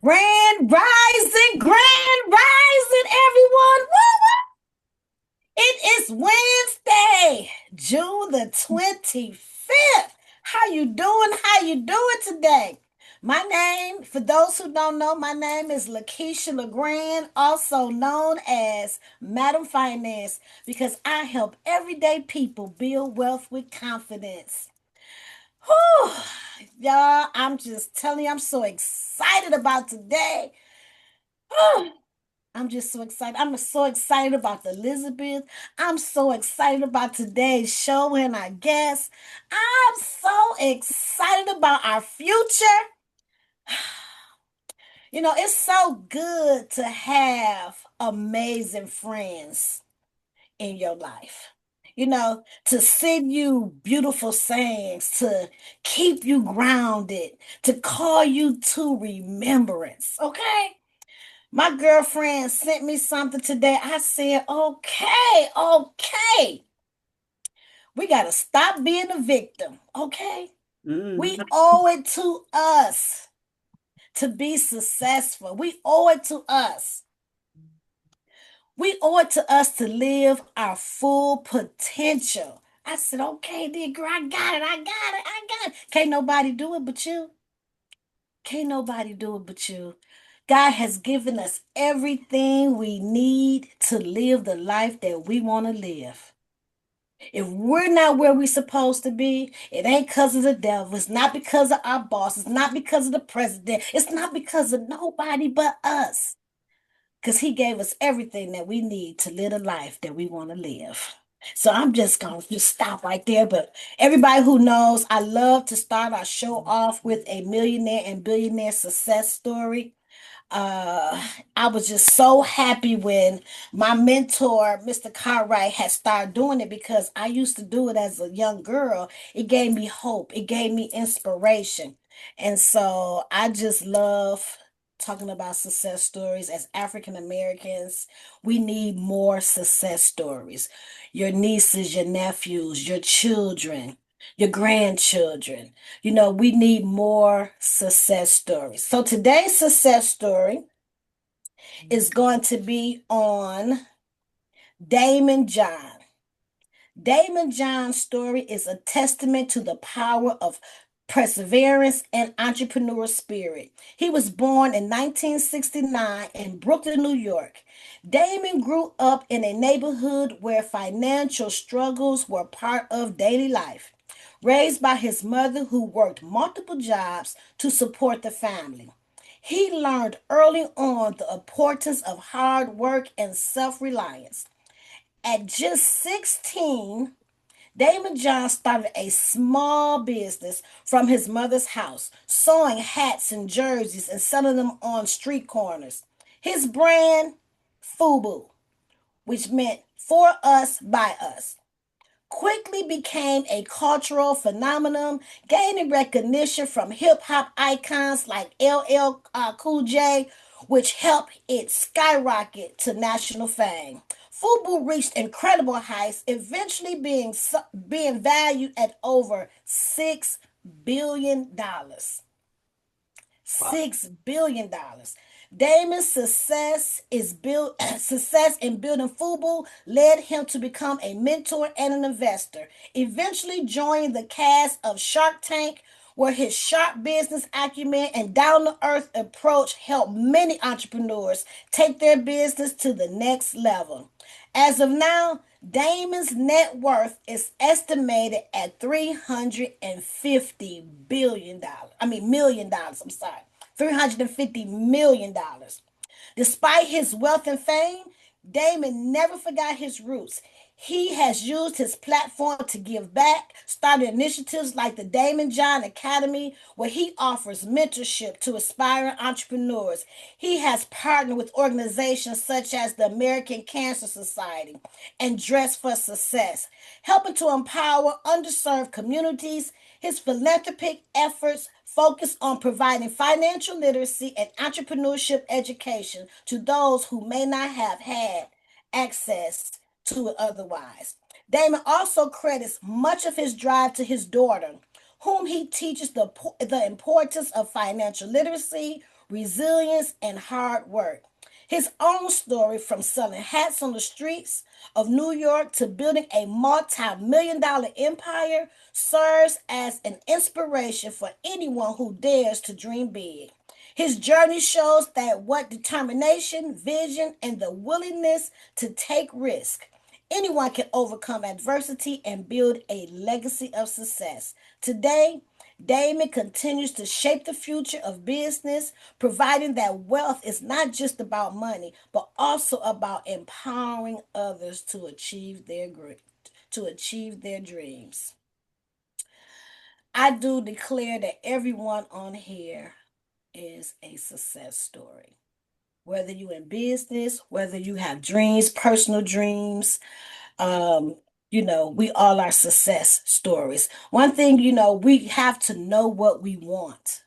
Grand rising, everyone. Woo, woo. It is Wednesday, June the 25th. How you doing? How you doing today? My name, for those who don't know, my name is LaKeisha LaGrande, also known as Madam Finance, because I help everyday people build wealth with confidence. Whew, y'all, I'm just telling you, I'm so excited about today. I'm just so excited. I'm so excited about Elizabeth. I'm so excited about today's show and our guests. I'm so excited about our future. It's so good to have amazing friends in your life. To send you beautiful sayings, to keep you grounded, to call you to remembrance. Okay? My girlfriend sent me something today. I said, okay, okay. We got to stop being a victim. Okay. We Mhm. owe it to us to be successful. We owe it to us. We owe it to us to live our full potential. I said, okay, then girl, I got it. I got it. I got it. Can't nobody do it but you. Can't nobody do it but you. God has given us everything we need to live the life that we want to live. If we're not where we're supposed to be, it ain't because of the devil. It's not because of our boss. It's not because of the president. It's not because of nobody but us. Because he gave us everything that we need to live the life that we want to live. So I'm just going to just stop right there. But everybody who knows, I love to start our show off with a millionaire and billionaire success story. uh I was just so happy when my mentor, Mr. Cartwright, had started doing it because I used to do it as a young girl. It gave me hope, it gave me inspiration. And so I just love talking about success stories. As African Americans, we need more success stories. Your nieces, your nephews, your children, your grandchildren. We need more success stories. So today's success story is going to be on Damon John. Damon John's story is a testament to the power of perseverance and entrepreneurial spirit. He was born in 1969 in Brooklyn, New York. Damon grew up in a neighborhood where financial struggles were part of daily life. Raised by his mother, who worked multiple jobs to support the family, he learned early on the importance of hard work and self reliance. At just 16, Damon John started a small business from his mother's house, sewing hats and jerseys and selling them on street corners. His brand, FUBU, which meant for us, by us, quickly became a cultural phenomenon, gaining recognition from hip hop icons like LL Cool J, which helped it skyrocket to national fame. Fubu reached incredible heights, eventually being valued at over $6 billion. Wow. $6 billion. Damon's success in building Fubu led him to become a mentor and an investor, eventually joining the cast of Shark Tank, where his sharp business acumen and down-to-earth approach helped many entrepreneurs take their business to the next level. As of now, Damon's net worth is estimated at $350 billion. I mean, $1 million. I'm sorry. $350 million. Despite his wealth and fame, Damon never forgot his roots. He has used his platform to give back, started initiatives like the Damon John Academy, where he offers mentorship to aspiring entrepreneurs. He has partnered with organizations such as the American Cancer Society and Dress for Success, helping to empower underserved communities. His philanthropic efforts focus on providing financial literacy and entrepreneurship education to those who may not have had access to it otherwise. Damon also credits much of his drive to his daughter, whom he teaches the importance of financial literacy, resilience, and hard work. His own story from selling hats on the streets of New York to building a multi-million-dollar empire serves as an inspiration for anyone who dares to dream big. His journey shows that what determination, vision, and the willingness to take risk, anyone can overcome adversity and build a legacy of success. Today, Damon continues to shape the future of business, providing that wealth is not just about money, but also about empowering others to achieve their dreams. I do declare that everyone on here is a success story. Whether you're in business, whether you have dreams, personal dreams, um, we all are success stories. One thing, we have to know what we want.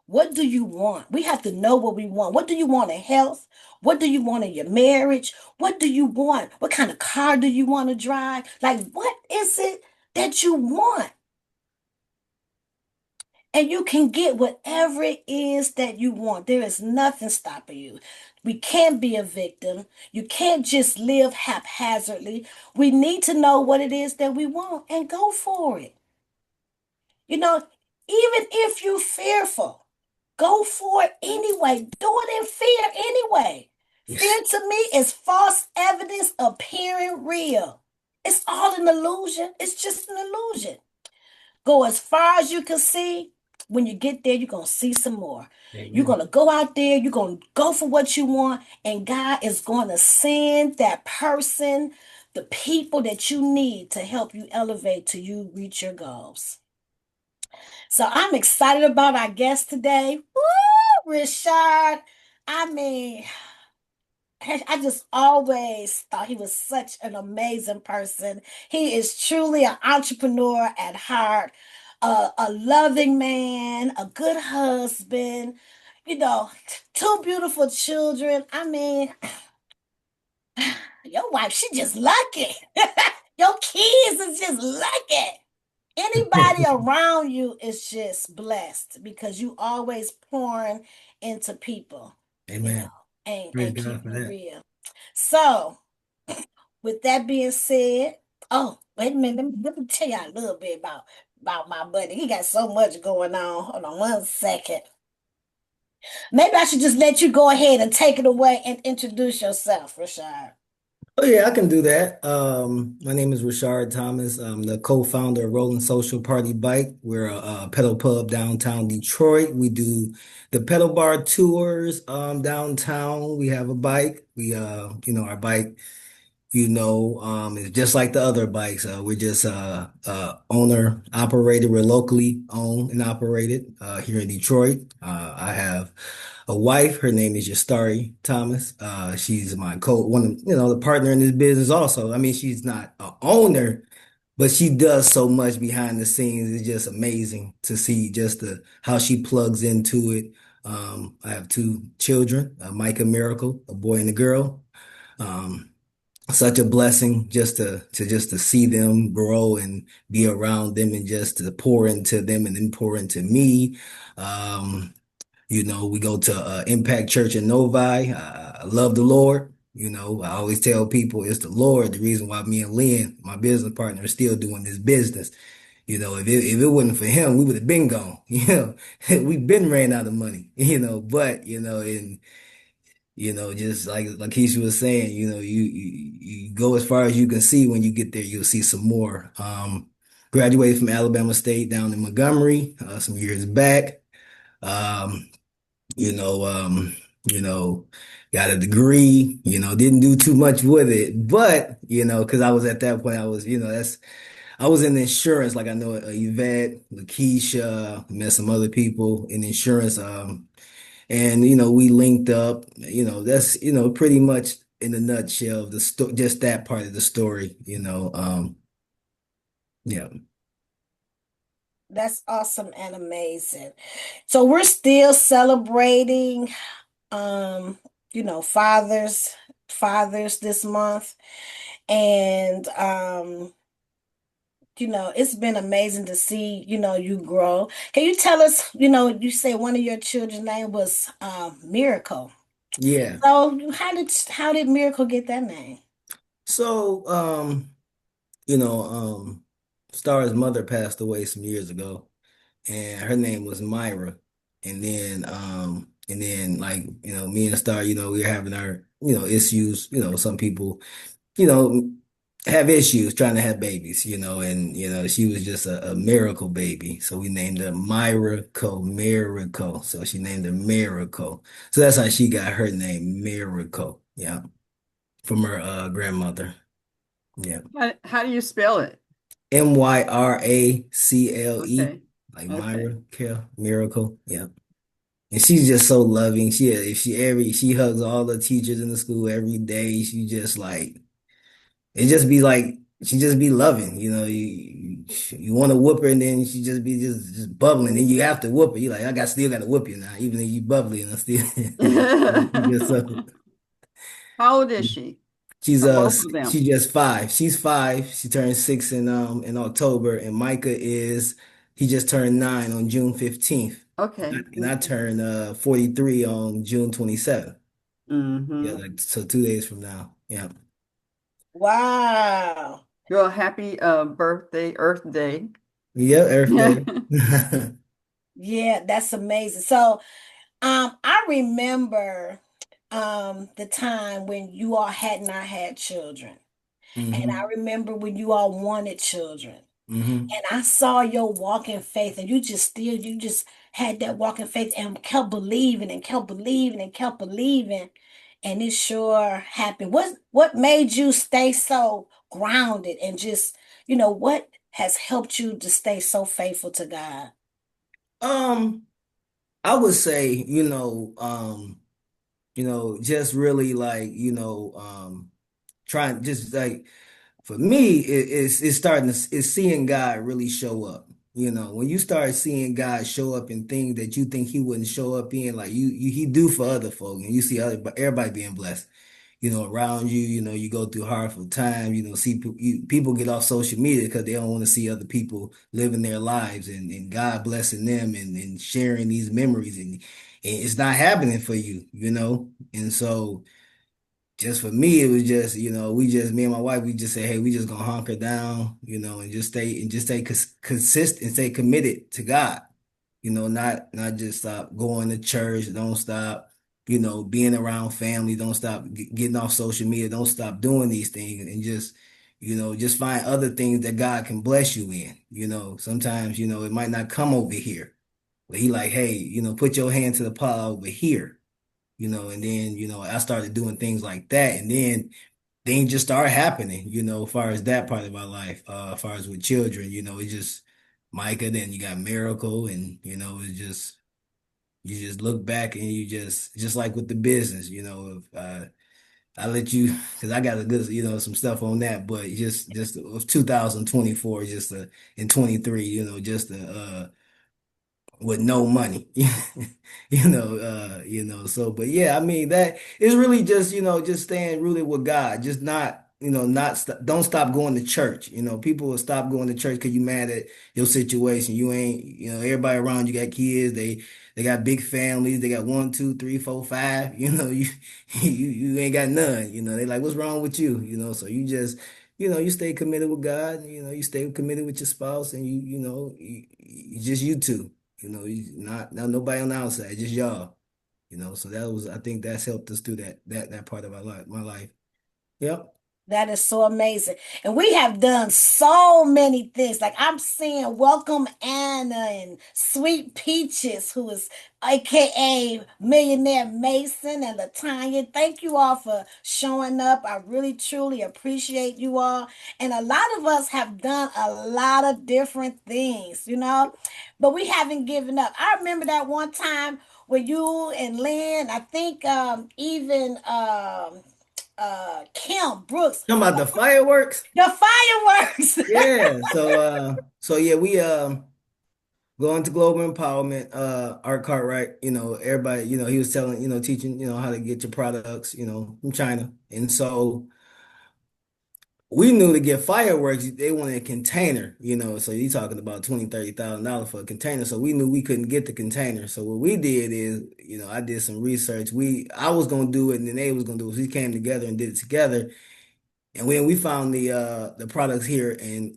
What do you want? We have to know what we want. What do you want in health? What do you want in your marriage? What do you want? What kind of car do you want to drive? Like, what is it that you want? And you can get whatever it is that you want. There is nothing stopping you. We can't be a victim. You can't just live haphazardly. We need to know what it is that we want and go for it. You know, even if you're fearful, go for it anyway. Do it in fear anyway. Fear to me is false evidence appearing real. It's all an illusion. It's just an illusion. Go as far as you can see. When you get there, you're going to see some more. You're Amen. going to go out there, you're going to go for what you want, and God is going to send that person, the people that you need to help you elevate to you reach your goals. So I'm excited about our guest today. Woo, Richard. I mean, I just always thought he was such an amazing person. He is truly an entrepreneur at heart, a loving man, a good husband, you know, two beautiful children. I mean, your wife, she just lucky. Your kids is just lucky. Anybody around you is just blessed because you always pouring into people, Amen. Praise and God keep for it that. real. So, with that being said, oh, wait a minute, let me tell you a little bit about my buddy. He got so much going on. Hold on one second. Maybe I should just let you go ahead and take it away and introduce yourself, Rashad. Oh yeah, I can do that. My name is Rashard Thomas. I'm the co-founder of Rolling Social Party Bike. We're a pedal pub downtown Detroit. We do the pedal bar tours downtown. We have a bike. Our bike, is just like the other bikes. We're just owner operated. We're locally owned and operated here in Detroit. I have a wife. Her name is Yastari Thomas. She's my one of, the partner in this business also. I mean, she's not a owner, but she does so much behind the scenes. It's just amazing to see just how she plugs into it. I have two children, Micah Miracle, a boy and a girl. Um, Such a blessing just to see them grow and be around them and just to pour into them and then pour into me. Um, we go to Impact Church in Novi. I love the Lord. I always tell people it's the Lord, the reason why me and Lynn, my business partner, are still doing this business. If it wasn't for him, we would have been gone. We've been ran out of money, but, and, just like LaKeisha was saying, you go as far as you can see. When you get there, you'll see some more. Graduated from Alabama State down in Montgomery, some years back. Um, you know, um, you know, got a degree, didn't do too much with it, but, cause I was at that point, I was in insurance, like I know Yvette, LaKeisha, met some other people in insurance, and, we linked up, that's, pretty much in a nutshell, just that part of the story, yeah. That's awesome and amazing. So we're still celebrating um, fathers this month. And it's been amazing to see, you grow. Can you tell us, you say one of your children's name was Miracle. Yeah. So how did Miracle get that name? So, you know, Star's mother passed away some years ago, and her name was Myra. And then like, me and Star, we were having our, issues. Some people, you know, have issues trying to have babies, and she was just a miracle baby. So we named her Miracle Miracle. So she named her Miracle. So that's how she got her name, Miracle. Yeah, from her grandmother. Yeah. How do you spell it? Myracle, Okay. like Okay. Myra, Care, Miracle. Yeah. And she's just so loving. She hugs all the teachers in the school every day. She just like it just be like she just be loving. You want to whoop her and then she just be just bubbling. And you have to whoop her. You like, still gotta whoop you now, even if you bubbly and I still she just so How old is she? she's Both of them. she's just 5. She's 5. She turned 6 in October, and Micah he just turned 9 on June 15th. Okay. And I turned 43 on June 27th. Yeah, Mm-hmm. like so 2 days from now. Yeah. Wow. Well, happy birthday, Earth Day. Yeah, Earth Day. Yeah, that's amazing. So, I remember the time when you all had not had children. And I Hmm. remember when you all wanted children. Hmm. And I saw your walking faith, and you just had that walking faith and kept believing and kept believing and kept believing. And it sure happened. What made you stay so grounded and just, what has helped you to stay so faithful to God? Um, I would say, just really like, trying just like for me, it's seeing God really show up. When you start seeing God show up in things that you think He wouldn't show up in, like He do for other folk, and you see everybody being blessed. Around you, you go through hard times. See people get off social media because they don't want to see other people living their lives and God blessing them and sharing these memories, and it's not happening for you, and so. Just for me, it was just, me and my wife, we just say, hey, we just gonna hunker down, and just stay consistent and stay committed to God. Not just stop going to church, don't stop, being around family, don't stop getting off social media, don't stop doing these things and just find other things that God can bless you in. Sometimes, it might not come over here, but he like, hey, put your hand to the plow over here. And then, I started doing things like that. And then things just started happening, as far as that part of my life, as far as with children, it just Micah, then you got Miracle, and, you just look back and you just like with the business, if, I let you, because I got a good, some stuff on that, but just of 2024, in 23, just with no money. So but yeah, I mean that it's really just, just staying rooted with God, just not, not st don't stop going to church. People will stop going to church because you mad at your situation. You ain't, everybody around you got kids, they got big families, they got one, two, three, four, five, you ain't got none, they like, what's wrong with you? So you just you stay committed with God, you stay committed with your spouse, and just you two. Not nobody on the outside, just y'all. So I think that's helped us through that part of our life, my life. Yep. That is so amazing. And we have done so many things. Like I'm seeing Welcome Anna and Sweet Peaches, who is AKA Millionaire Mason and Latanya. Thank you all for showing up. I really truly appreciate you all. And a lot of us have done a lot of different things, but we haven't given up. I remember that one time when you and Lynn, I think even Kim Brooks, Talking about the fireworks. the fireworks. Yeah. So yeah, we going to global empowerment, Art Cartwright, everybody, he was telling, teaching, how to get your products, from China. And so we knew to get fireworks, they wanted a container, so you talking about 20, $30,000 for a container. So we knew we couldn't get the container. So what we did is, I did some research. I was gonna do it and then they was gonna do it. So we came together and did it together. And when we found the products here in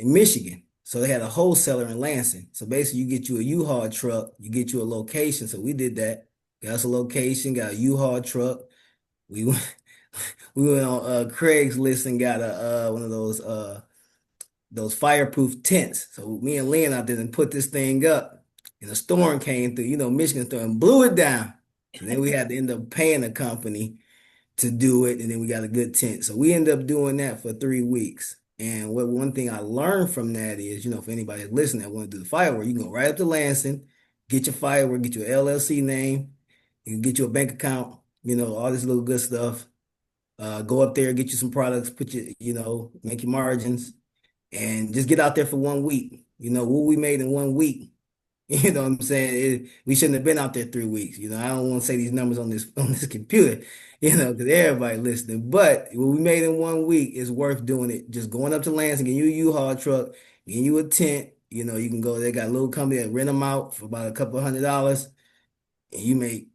Michigan. So they had a wholesaler in Lansing. So basically you get you a U-Haul truck, you get you a location. So we did that. Got us a location, got a U-Haul truck. We went we went on Craigslist and got a one of those fireproof tents. So me and Lynn out there and put this thing up, and a storm came through, Michigan storm, and blew it down. So then we had to end up paying a company to do it, and then we got a good tent. So we ended up doing that for 3 weeks. And what one thing I learned from that is, for anybody that's listening that want to do the firework, you can go right up to Lansing, get your firework, get your LLC name, you can get you a bank account, all this little good stuff. Go up there, get you some products, put your, make your margins, and just get out there for 1 week. What we made in 1 week. You know what I'm saying? We shouldn't have been out there 3 weeks. I don't want to say these numbers on this computer, because everybody listening. But what we made in 1 week is worth doing it. Just going up to Lansing, getting you a U-Haul truck, getting you a tent. You can go. They got a little company that rent them out for about a couple $100s, and you make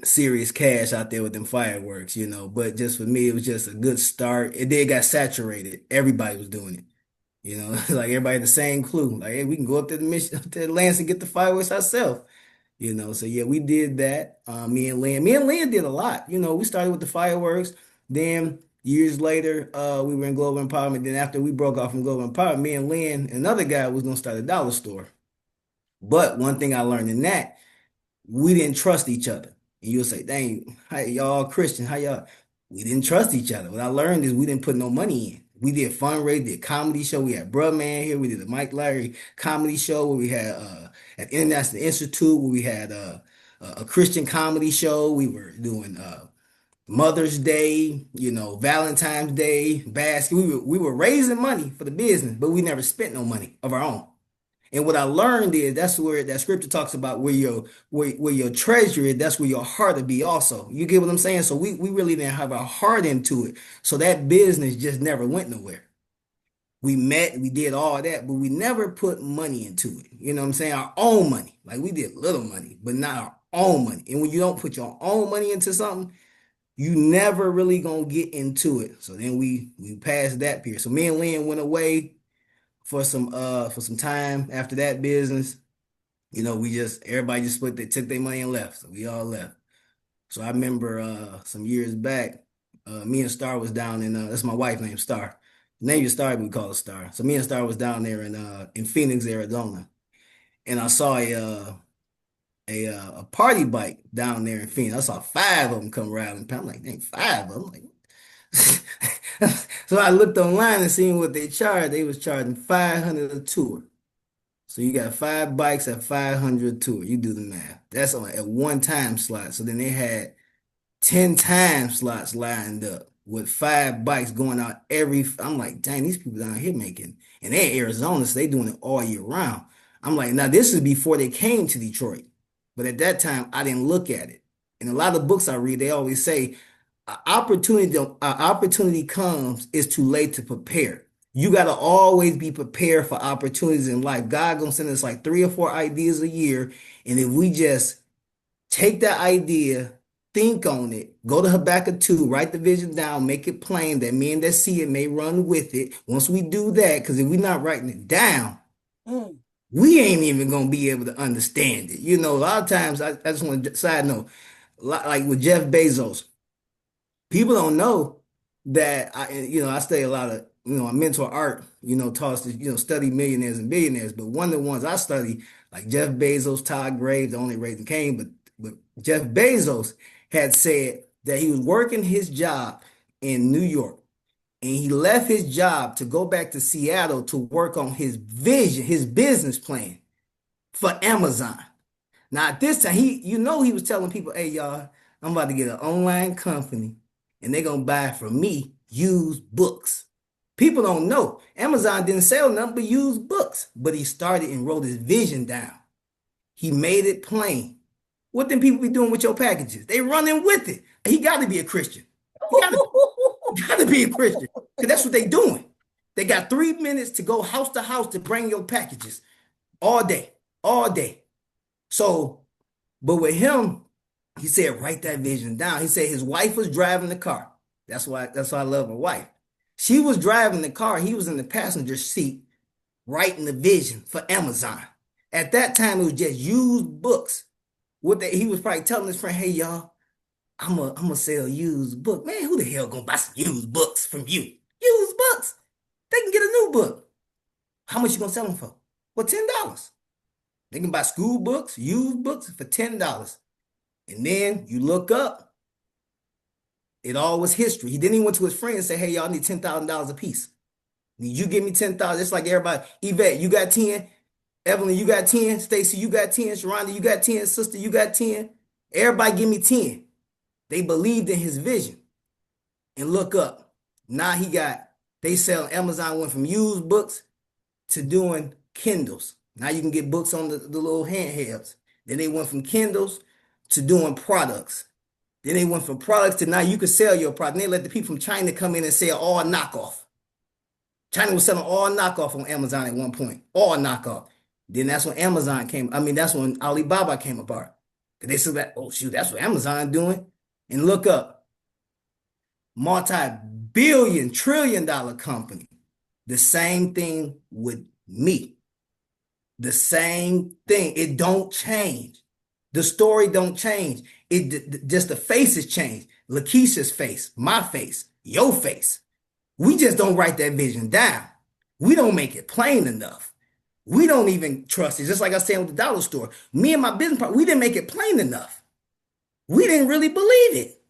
serious cash out there with them fireworks. But just for me, it was just a good start. It did got saturated. Everybody was doing it. Like everybody had the same clue. Like, hey, we can go up to the mission, up to Lance and get the fireworks ourselves. So yeah, we did that. Me and Lynn did a lot. We started with the fireworks. Then years later, we were in Global Empowerment. Then after we broke off from Global Empowerment, me and Lynn, and another guy was gonna start a dollar store. But one thing I learned in that we didn't trust each other. And you'll say, dang, how y'all Christian, how y'all? We didn't trust each other. What I learned is we didn't put no money in. We did fundraising, did comedy show. We had Bruh Man here. We did a Mike Larry comedy show where we had at International Institute where we had a Christian comedy show. We were doing Mother's Day, Valentine's Day, basket. We were raising money for the business, but we never spent no money of our own. And what I learned is that's where that scripture talks about where your treasure is, that's where your heart will be also. You get what I'm saying? So we really didn't have our heart into it. So that business just never went nowhere. We met, we did all that, but we never put money into it. You know what I'm saying? Our own money. Like we did little money, but not our own money. And when you don't put your own money into something, you never really gonna get into it. So then we passed that period. So me and Lynn went away for some time after that business. We just everybody just split they took their money and left. So we all left. So I remember some years back, me and Star was down in that's my wife named Star. The name is Star, but we call her Star. So me and Star was down there in Phoenix, Arizona. And I saw a party bike down there in Phoenix. I saw five of them come riding. I'm like, dang, five of them. Like, so I looked online and seen what they charged. They was charging 500 a tour. So you got five bikes at 500 a tour. You do the math. That's on at one time slot. So then they had 10 time slots lined up with five bikes going out I'm like, dang, these people down here making, and they're in Arizona, so they doing it all year round. I'm like, now this is before they came to Detroit. But at that time, I didn't look at it. And a lot of books I read, they always say opportunity comes, it's too late to prepare. You got to always be prepared for opportunities in life. God gonna send us like 3 or 4 ideas a year, and if we just take that idea, think on it, go to Habakkuk 2, write the vision down, make it plain that men that see it may run with it. Once we do that, because if we're not writing it down, Mm. we ain't even gonna be able to understand it. A lot of times, I just want to side note, like with Jeff Bezos. People don't know that I study a lot of, I mentor art, taught us to, study millionaires and billionaires. But one of the ones I study, like Jeff Bezos, Todd Graves, the only raising Cain, but Jeff Bezos had said that he was working his job in New York and he left his job to go back to Seattle to work on his vision, his business plan for Amazon. Now at this time, he was telling people, hey y'all, I'm about to get an online company and they're gonna buy from me used books. People don't know. Amazon didn't sell nothing but used books, but he started and wrote his vision down. He made it plain. What then people be doing with your packages? They running with it. He got to be a Christian. He got to. You gotta be a Christian. Because that's what they doing. They got 3 minutes to go house to house to bring your packages all day, all day. So, but with him, he said, write that vision down. He said his wife was driving the car. That's why I love my wife. She was driving the car. He was in the passenger seat writing the vision for Amazon. At that time, it was just used books. He was probably telling his friend, hey y'all, I'm gonna sell used book. Man, who the hell gonna buy some used books from you? Used books. They can get a new book. How much you gonna sell them for? Well, $10. They can buy school books, used books for $10. And then you look up, it all was history. He then he went to his friend and said, hey, y'all need $10,000 a piece. You give me 10,000. It's like everybody. Yvette, you got 10. Evelyn, you got 10. Stacy, you got 10. Sharonda, you got 10. Sister, you got 10. Everybody give me 10. They believed in his vision. And look up. Now they sell Amazon went from used books to doing Kindles. Now you can get books on the little handhelds. Then they went from Kindles to doing products. Then they went from products to now you can sell your product. And they let the people from China come in and sell all knockoff. China was selling all knockoff on Amazon at one point, all knockoff. Then that's when Amazon came. I mean, that's when Alibaba came apart. They said that, oh shoot, that's what Amazon doing. And look up, multi-billion, trillion-dollar company. The same thing with me. The same thing. It don't change. The story don't change. It just the faces change. LaKeisha's face, my face, your face. We just don't write that vision down. We don't make it plain enough. We don't even trust it. Just like I said with the dollar store. Me and my business partner, we didn't make it plain enough. We didn't really believe it.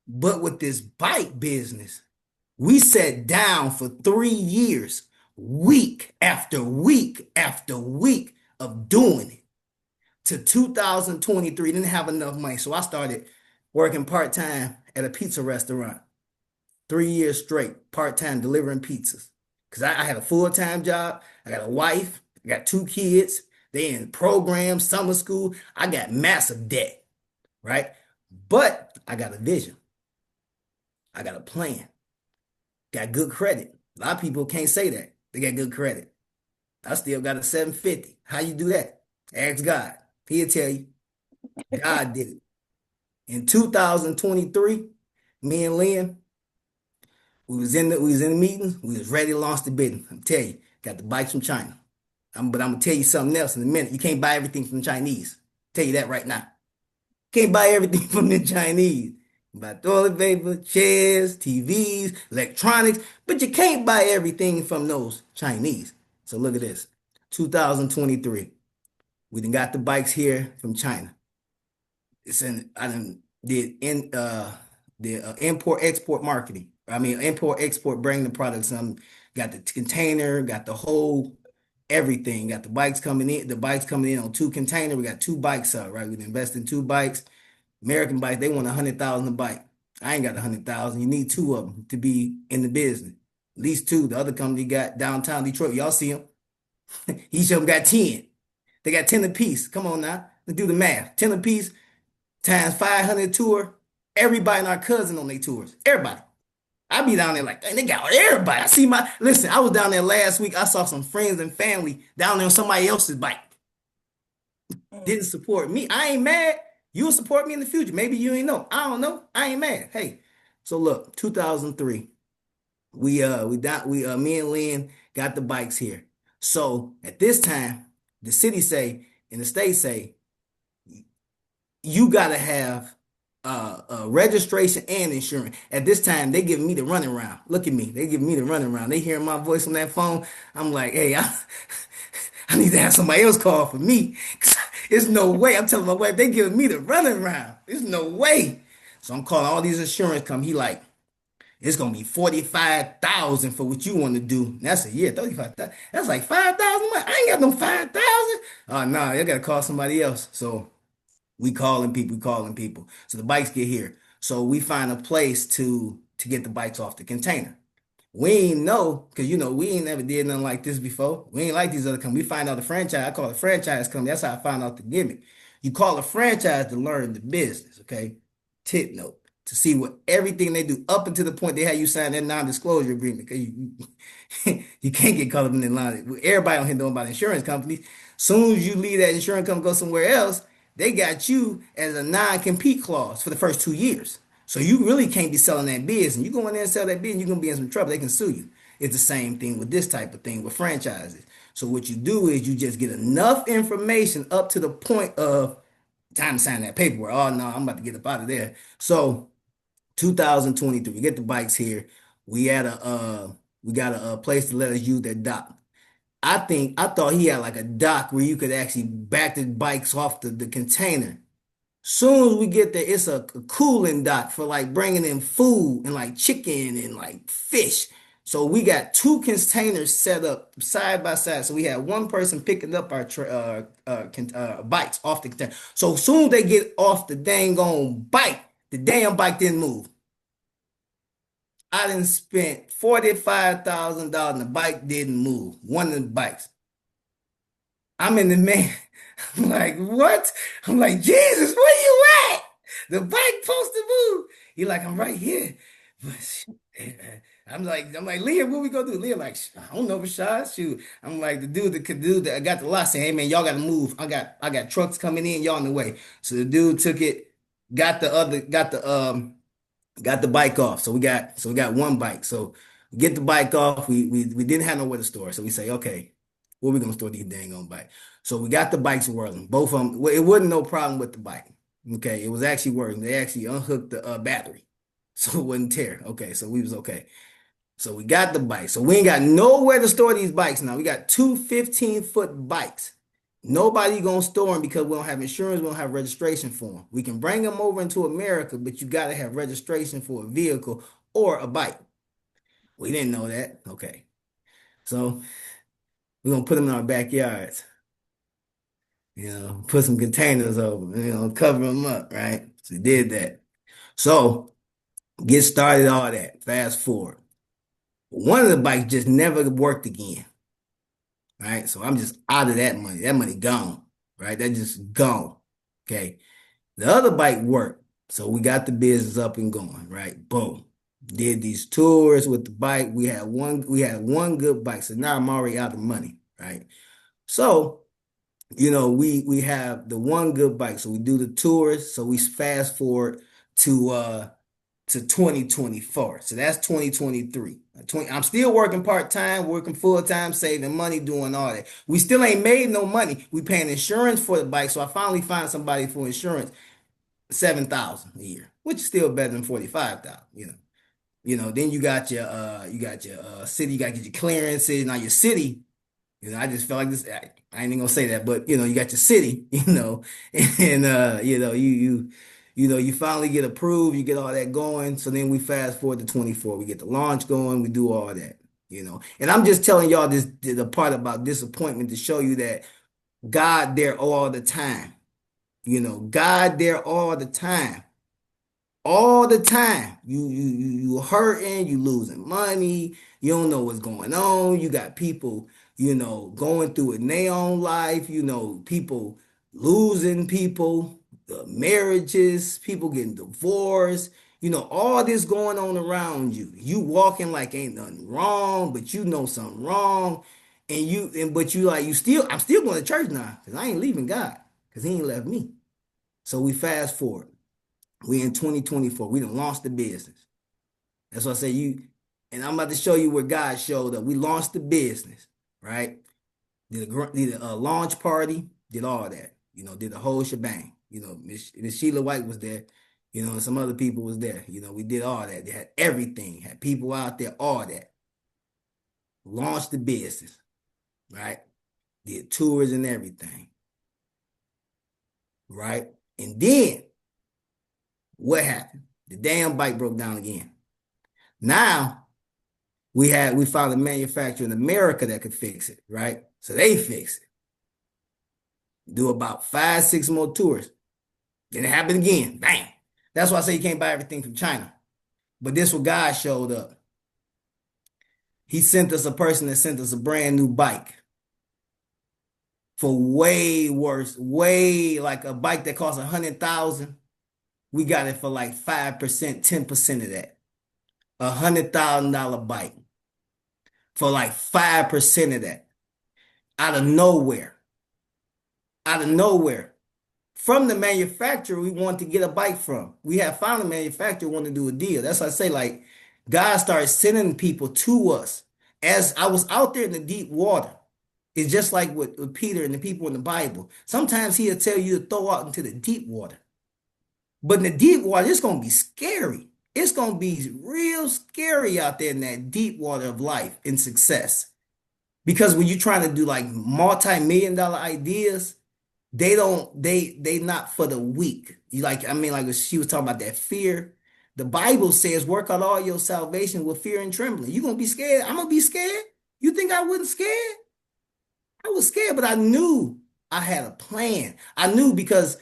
But with this bike business, we sat down for 3 years, week after week after week of doing it. To 2023, didn't have enough money. So I started working part-time at a pizza restaurant. 3 years straight, part-time delivering pizzas. Because I had a full-time job. I got a wife. I got 2 kids. They in programs, summer school. I got massive debt, right? But I got a vision. I got a plan. Got good credit. A lot of people can't say that. They got good credit. I still got a 750. How you do that? Ask God. He'll tell you. God did it. In 2023, me and Lynn, we was in the meeting. We was ready to launch the business. I'm telling you, got the bikes from China. But I'm gonna tell you something else in a minute. You can't buy everything from the Chinese. Tell you that right now. Can't buy everything from the Chinese. You buy toilet paper, chairs, TVs, electronics, but you can't buy everything from those Chinese. So look at this. 2023. We done got the bikes here from China. I done did the import export marketing. I mean import export, bring the products. Got the container, got the whole everything. Got the bikes coming in. The bikes coming in on 2 containers. We got 2 bikes up, right? We invest in 2 bikes. American bikes, they want 100,000 a bike. I ain't got 100,000. You need 2 of them to be in the business. At least 2. The other company got downtown Detroit. Y'all see them? Each of them got 10. They got 10 apiece. Come on now. Let's do the math. 10 apiece times 500 tour. Everybody and our cousin on their tours. Everybody. I be down there like, dang, they got everybody. Listen, I was down there last week. I saw some friends and family down there on somebody else's bike. Didn't support me. I ain't mad. You'll support me in the future. Maybe you ain't know. I don't know. I ain't mad. Hey, so look, 2003, me and Lynn got the bikes here. So at this time, the city say and the state say you gotta have registration and insurance. At this time, they giving me the running around. Look at me. They giving me the running around. They hearing my voice on that phone. I'm like, hey, I need to have somebody else call for me. There's no way. I'm telling my wife, they giving me the running around. There's no way. So I'm calling all these insurance companies. He like, it's gonna be 45,000 for what you want to do. That's a year, 35,000. That's like 5,000 a month. I ain't got no 5,000. Oh no, you gotta call somebody else. So we calling people, calling people. So the bikes get here. So we find a place to get the bikes off the container. We ain't know, because we ain't never did nothing like this before. We ain't like these other companies. We find out the franchise, I call it franchise company. That's how I found out the gimmick. You call a franchise to learn the business, okay? Tip note. to see what everything they do up until the point they had you sign that non-disclosure agreement. Because you can't get caught up in the line. Everybody on here knowing about insurance companies. Soon as you leave that insurance company, go somewhere else, they got you as a non-compete clause for the first 2 years. So you really can't be selling that business. And you go in there and sell that business, you're gonna be in some trouble. They can sue you. It's the same thing with this type of thing with franchises. So what you do is you just get enough information up to the point of time to sign that paperwork. Oh no, I'm about to get up out of there. So 2023, we get the bikes here. We had we got a place to let us use that dock. I thought he had like a dock where you could actually back the bikes off the container. Soon as we get there, it's a cooling dock for like bringing in food and like chicken and like fish. So we got two containers set up side by side. So we had one person picking up our bikes off the container. So soon as they get off the dang on bike, the damn bike didn't move. I done spent $45,000 and the bike didn't move. One of the bikes. I'm in the man. I'm like, what? I'm like, Jesus, where you at? The bike supposed to move. He like, I'm right here. But I'm like, Leah, what we gonna do? Leah like, I don't know, Rashad. Shoot. I'm like, the dude that could do that. I got the lot saying, hey man, y'all gotta move. I got trucks coming in, y'all in the way. So the dude took it, got the bike off. So we got one bike. So we get the bike off. We didn't have nowhere to store. So we say, okay, where we gonna store these dang on bike? So we got the bikes whirling. Both of them. Well, it wasn't no problem with the bike. Okay, it was actually working. They actually unhooked the battery, so it wouldn't tear. Okay, so we was okay. So we got the bike. So we ain't got nowhere to store these bikes now. We got two 15-foot bikes. Nobody gonna store them because we don't have insurance, we don't have registration for them. We can bring them over into America, but you gotta have registration for a vehicle or a bike. We didn't know that. Okay. So we're gonna put them in our backyards, put some containers over, cover them up, right? So we did that. So get started, all that. Fast forward. One of the bikes just never worked again. Right? So I'm just out of that money. That money gone, right? That just gone. Okay. The other bike worked. So we got the business up and going, right? Boom. Did these tours with the bike. We had one good bike. So now I'm already out of money, right? So, we have the one good bike. So we do the tours. So we fast forward to 2024. So that's 2023. I'm still working part-time, working full-time, saving money, doing all that. We still ain't made no money. We paying insurance for the bike. So I finally find somebody for insurance, 7,000 a year, which is still better than 45,000. Then you got your city, you got to get your clearances. Now your city, I just felt like this. I ain't even gonna say that, but you got your city, and you finally get approved, you get all that going. So then we fast forward to 24, we get the launch going, we do all that. And I'm just telling y'all this the part about disappointment to show you that God there all the time. God there all the time. All the time. You hurting, you losing money, you don't know what's going on. You got people, going through it in their own life, people losing people, the marriages, people getting divorced, all this going on around you. You walking like ain't nothing wrong, but you know something wrong. But I'm still going to church now because I ain't leaving God because he ain't left me. So we fast forward. We in 2024. We done launched the business. That's what I say and I'm about to show you where God showed up. We launched the business, right? Did a launch party, did all that, did the whole shebang. Miss Sheila White was there, and some other people was there. We did all that. They had everything, had people out there, all that. Launched the business, right? Did tours and everything, right? And then what happened? The damn bike broke down again. Now we found a manufacturer in America that could fix it, right? So they fixed it. Do about 5, 6 more tours. Then it happened again. Bam. That's why I say you can't buy everything from China. But this what God showed up. He sent us a person that sent us a brand new bike for way worse, way like a bike that costs 100,000. we got it for like 5%, 10% of that. $100,000 bike for like 5% of that. Out of nowhere. Out of nowhere. From the manufacturer we want to get a bike from. We have found a manufacturer want to do a deal. That's why I say like God started sending people to us. As I was out there in the deep water, it's just like with Peter and the people in the Bible. Sometimes he'll tell you to throw out into the deep water. But in the deep water, it's gonna be scary. It's gonna be real scary out there in that deep water of life and success. Because when you're trying to do like multi-million dollar ideas, they not for the weak. You like, I mean, like she was talking about that fear. The Bible says, work out all your salvation with fear and trembling. You're gonna be scared. I'm gonna be scared. You think I wasn't scared? I was scared, but I knew I had a plan. I knew because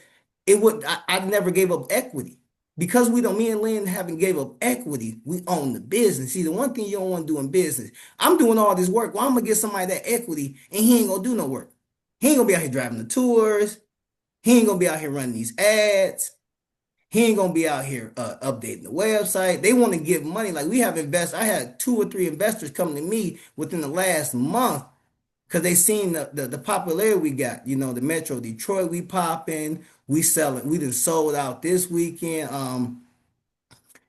I never gave up equity. Because we don't, me and Lynn haven't gave up equity, we own the business. See, the one thing you don't want to do in business, I'm doing all this work. Well, I'm gonna get somebody that equity and he ain't gonna do no work. He ain't gonna be out here driving the tours. He ain't gonna be out here running these ads. He ain't gonna be out here updating the website. They want to give money. Like we have investors. I had 2 or 3 investors coming to me within the last month because they seen the popularity we got. You know, the Metro Detroit we popping, we selling, we done sold out this weekend.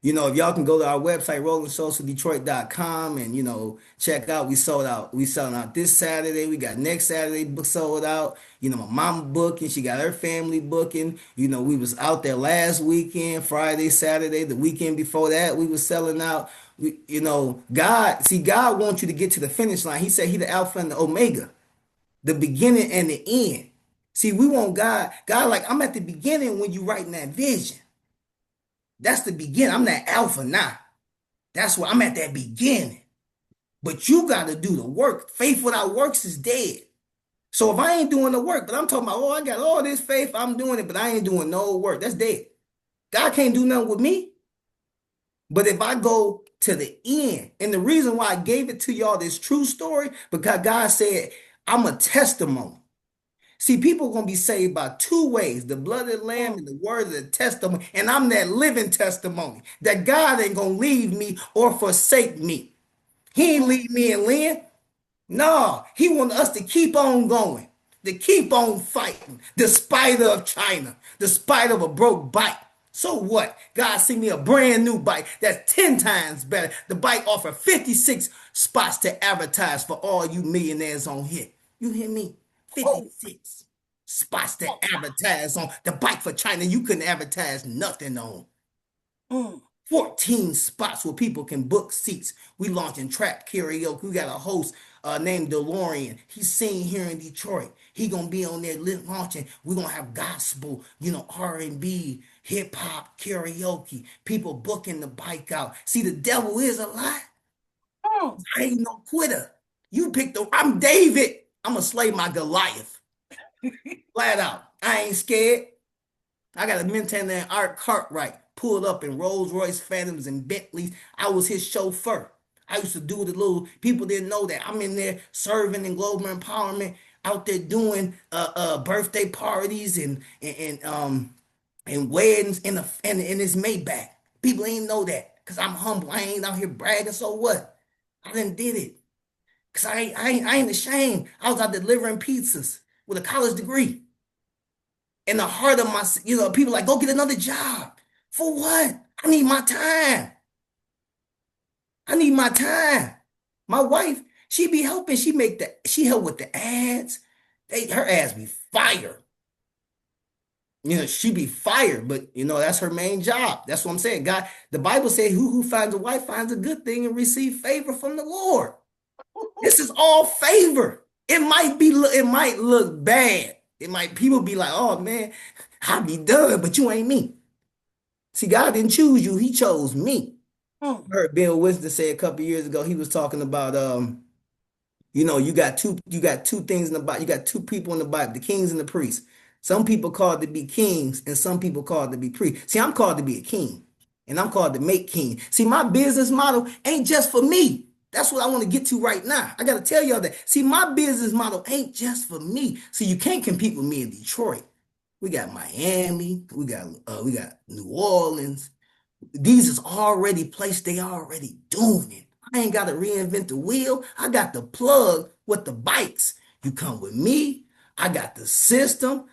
If y'all can go to our website, rollingsocialdetroit.com, and check out. We selling out this Saturday. We got next Saturday book sold out. My mama booking, she got her family booking. We was out there last weekend, Friday, Saturday, the weekend before that, we was selling out. God wants you to get to the finish line. He said he the Alpha and the Omega, the beginning and the end. See, we want God like, I'm at the beginning when you writing that vision. That's the beginning. I'm that alpha now. That's where I'm at that beginning. But you got to do the work. Faith without works is dead. So if I ain't doing the work, but I'm talking about, I got all this faith, I'm doing it, but I ain't doing no work. That's dead. God can't do nothing with me. But if I go to the end, and the reason why I gave it to y'all, this true story, because God said, I'm a testimony. See, people are going to be saved by 2 ways, the blood of the Lamb Mm, and the word of the testimony. And I'm that living testimony that God ain't going to leave me or forsake me. He ain't mm, leave me and Lynn. No, he wants us to keep on going, to keep on fighting, despite of China, despite of a broke bike. So what? God sent me a brand new bike that's 10 times better. The bike offers 56 spots to advertise for all you millionaires on here. You hear me? oh, 56 spots to oh, advertise on. The bike for China, you couldn't advertise nothing on. mm, 14 spots where people can book seats. We launching trap karaoke. We got a host named DeLorean. He's singing here in Detroit. He gonna be on there launching. We gonna have gospel, R&B, hip hop, karaoke. People booking the bike out. See, the devil is a lie. mm. I ain't no quitter. I'm David. I'm gonna slay my Goliath. Flat out. I ain't scared. I got a maintain that Art Cartwright pulled up in Rolls Royce Phantoms and Bentleys. I was his chauffeur. I used to do the little people didn't know that I'm in there serving in global empowerment, out there doing birthday parties and weddings in his Maybach. People ain't know that because I'm humble. I ain't out here bragging. So what? I done did it because I ain't ashamed. I was out delivering pizzas with a college degree in the heart of my, people like, go get another job. For what? I need my time. I need my time. My wife, she be helping. She help with the ads. Her ads be fire. She be fired, but that's her main job. That's what I'm saying. God, the Bible says, who finds a wife finds a good thing and receive favor from the Lord. This is all favor. It might look bad. People be like, oh man, I be done, but you ain't me. See, God didn't choose you, he chose me. Mm. I heard Bill Winston say a couple years ago, he was talking about you got two things in the Bible, you got two people in the Bible, the kings and the priests. Some people called to be kings and some people called to be priests. See, I'm called to be a king and I'm called to make king. See, my business model ain't just for me. That's what I want to get to right now. I got to tell y'all that. See, my business model ain't just for me. See, you can't compete with me in Detroit. We got Miami. We got New Orleans. These is already placed. They already doing it. I ain't got to reinvent the wheel. I got the plug with the bikes. You come with me. I got the system.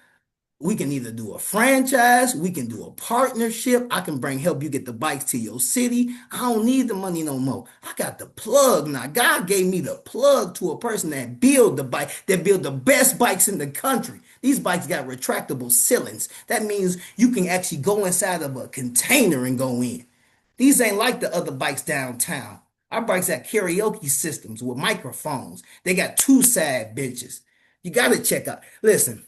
We can either do a franchise, we can do a partnership. I can help you get the bikes to your city. I don't need the money no more. I got the plug now. God gave me the plug to a person that build the bike, that build the best bikes in the country. These bikes got retractable ceilings. That means you can actually go inside of a container and go in. These ain't like the other bikes downtown. Our bikes got karaoke systems with microphones. They got two side benches. You got to check out. Listen.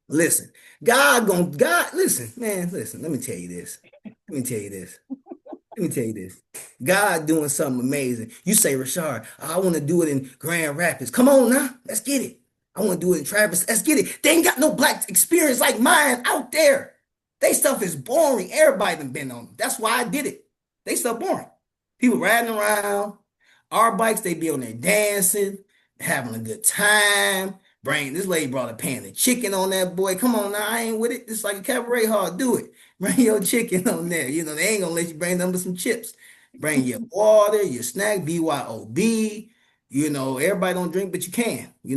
Listen, listen, man, listen, let me tell you this. Let me tell you this. Let me tell you this. God doing something amazing. You say, Rashard, I want to do it in Grand Rapids. Come on now, let's get it. I want to do it in Travis. Let's get it. They ain't got no black experience like mine out there. They stuff is boring. Everybody done been on them. That's why I did it. They stuff boring. People riding around. Our bikes, they be on there dancing, having a good time. Bring this lady brought a pan of chicken on that boy. Come on now, I ain't with it. It's like a cabaret hall. Do it. Bring your chicken on there. They ain't gonna let you bring them with some chips. Bring your water, your snack, BYOB. Everybody don't drink, but you can. We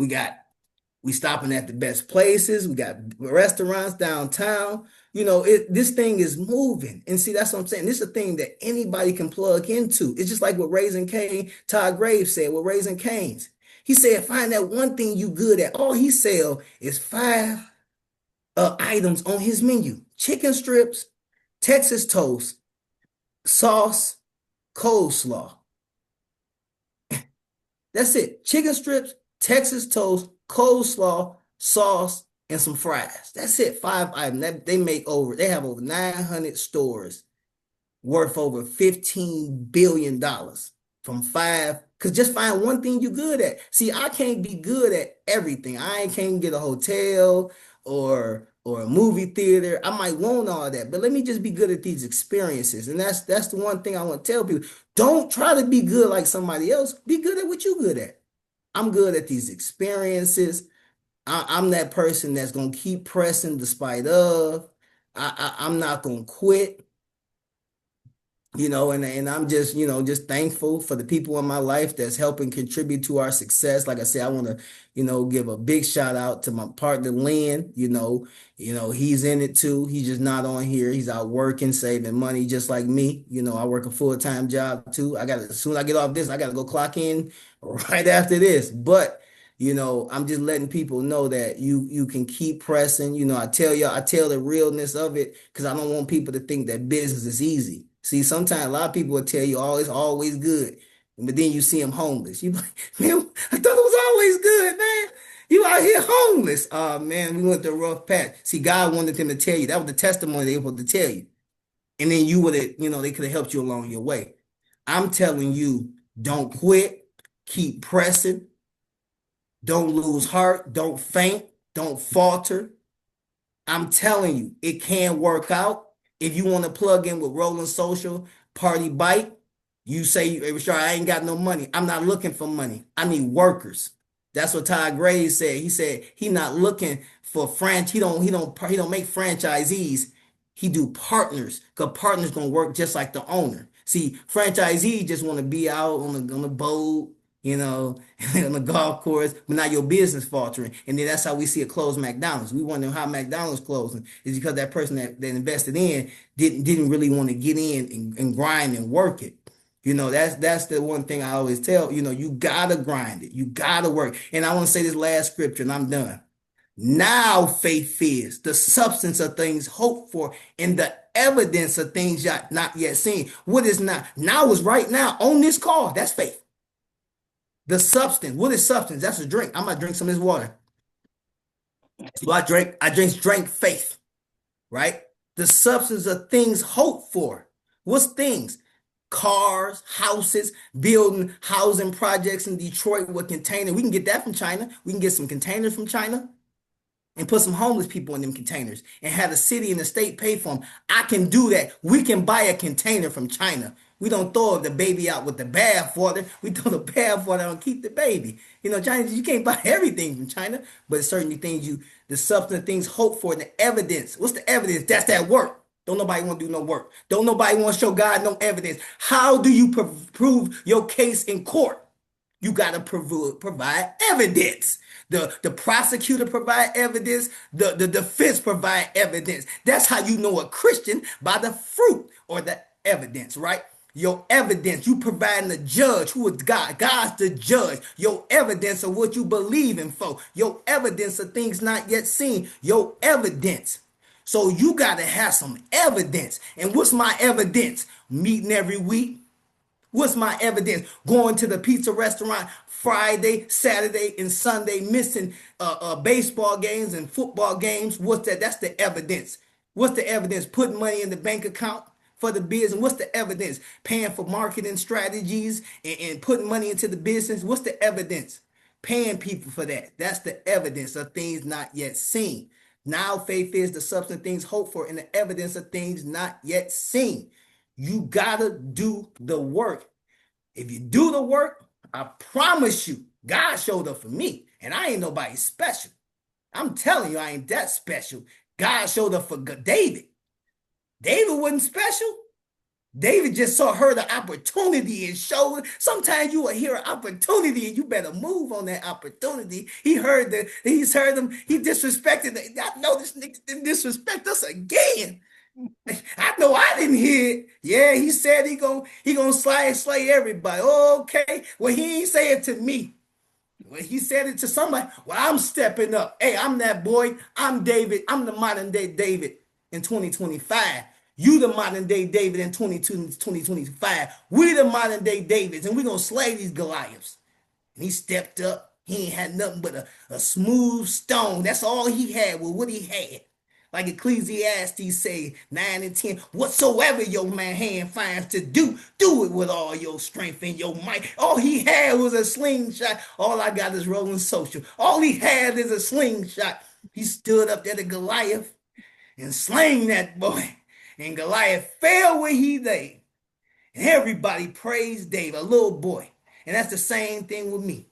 got we stopping at the best places. We got restaurants downtown. This thing is moving. And see, that's what I'm saying. This is a thing that anybody can plug into. It's just like what Raising Cane, Todd Graves said with Raising Canes. He said, find that one thing you good at. All he sell is five items on his menu. Chicken strips, Texas toast, sauce, coleslaw. That's it. Chicken strips, Texas toast, coleslaw, sauce, and some fries. That's it. Five items. They have over 900 stores worth over $15 billion from five. Because just find one thing you're good at. See, I can't be good at everything. I can't get a hotel or a movie theater. I might want all that, but let me just be good at these experiences. And that's the one thing I want to tell people. Don't try to be good like somebody else. Be good at what you're good at. I'm good at these experiences. I'm that person that's gonna keep pressing despite of. I'm not gonna quit. And I'm just thankful for the people in my life that's helping contribute to our success. Like I said, I want to, give a big shout out to my partner, Lynn. He's in it too. He's just not on here. He's out working, saving money, just like me. I work a full-time job too. As soon as I get off this, I got to go clock in right after this. But, I'm just letting people know that you can keep pressing. I tell the realness of it because I don't want people to think that business is easy. See, sometimes a lot of people will tell you, oh, it's always good. But then you see them homeless. You like, man, I thought it was always good, man. You out here homeless. Oh, man, we went through a rough patch. See, God wanted them to tell you. That was the testimony they were supposed to tell you. And then you would have, they could have helped you along your way. I'm telling you, don't quit. Keep pressing. Don't lose heart. Don't faint. Don't falter. I'm telling you, it can work out. If you want to plug in with Rolling Social, Party Bike, you say, hey, Rashard, I ain't got no money. I'm not looking for money. I need workers. That's what Todd Graves said. He said he not looking for he don't make franchisees. He do partners because partners gonna work just like the owner. See, franchisees just want to be out on the boat, on the golf course, but now your business faltering. And then that's how we see it close McDonald's. We wonder how McDonald's closing is because that person that invested in didn't really want to get in and grind and work it. That's the one thing I always tell, you gotta grind it. You gotta work. And I want to say this last scripture and I'm done. Now faith is the substance of things hoped for and the evidence of things not yet seen. What is now? Now is right now on this call. That's faith. The substance. What is substance? That's a drink. I'm gonna drink some of this water. So I drank faith, right? The substance of things hoped for. What's things? Cars, houses, building housing projects in Detroit with containers. We can get that from China. We can get some containers from China and put some homeless people in them containers and have the city and the state pay for them. I can do that. We can buy a container from China. We don't throw the baby out with the bath water. We throw the bath water out and keep the baby. You know, China, you can't buy everything from China, but certain things the substance things hope for, the evidence. What's the evidence? That's that work. Don't nobody want to do no work. Don't nobody want to show God no evidence. How do you prove your case in court? You got to provide evidence. The prosecutor provide evidence. The defense provide evidence. That's how you know a Christian, by the fruit or the evidence, right? Your evidence, you providing the judge who is God. God's the judge. Your evidence of what you believe in for. Your evidence of things not yet seen. Your evidence. So you got to have some evidence. And what's my evidence? Meeting every week, what's my evidence? Going to the pizza restaurant Friday, Saturday, and Sunday, missing baseball games and football games. What's that? That's the evidence. What's the evidence? Putting money in the bank account for the business. What's the evidence? Paying for marketing strategies and putting money into the business. What's the evidence? Paying people for that. That's the evidence of things not yet seen. Now faith is the substance of things hoped for and the evidence of things not yet seen. You gotta do the work. If you do the work, I promise you, God showed up for me. And I ain't nobody special. I'm telling you, I ain't that special. God showed up for David. David wasn't special. David just heard the opportunity and showed. Sometimes you will hear an opportunity and you better move on that opportunity. He's heard them. He disrespected. I know this nigga didn't disrespect us again. I know I didn't hear it. Yeah, he said he gonna slay everybody. Okay, well he ain't say it to me. Well, he said it to somebody. Well, I'm stepping up. Hey, I'm that boy. I'm David. I'm the modern day David in 2025. You the modern day David in 2025. We the modern day Davids, and we gonna slay these Goliaths. And he stepped up. He ain't had nothing but a smooth stone. That's all he had with what he had. Like Ecclesiastes say, 9 and 10, whatsoever your man hand finds to do, do it with all your strength and your might. All he had was a slingshot. All I got is rolling social. All he had is a slingshot. He stood up there to Goliath and slang that boy. And Goliath fell where he lay. And everybody praised David, a little boy. And that's the same thing with me.